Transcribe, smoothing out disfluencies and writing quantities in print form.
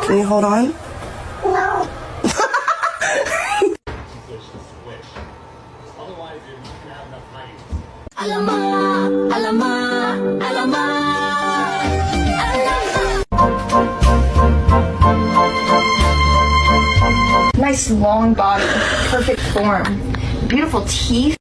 Can you hold on? Nice long body, perfect form, beautiful teeth.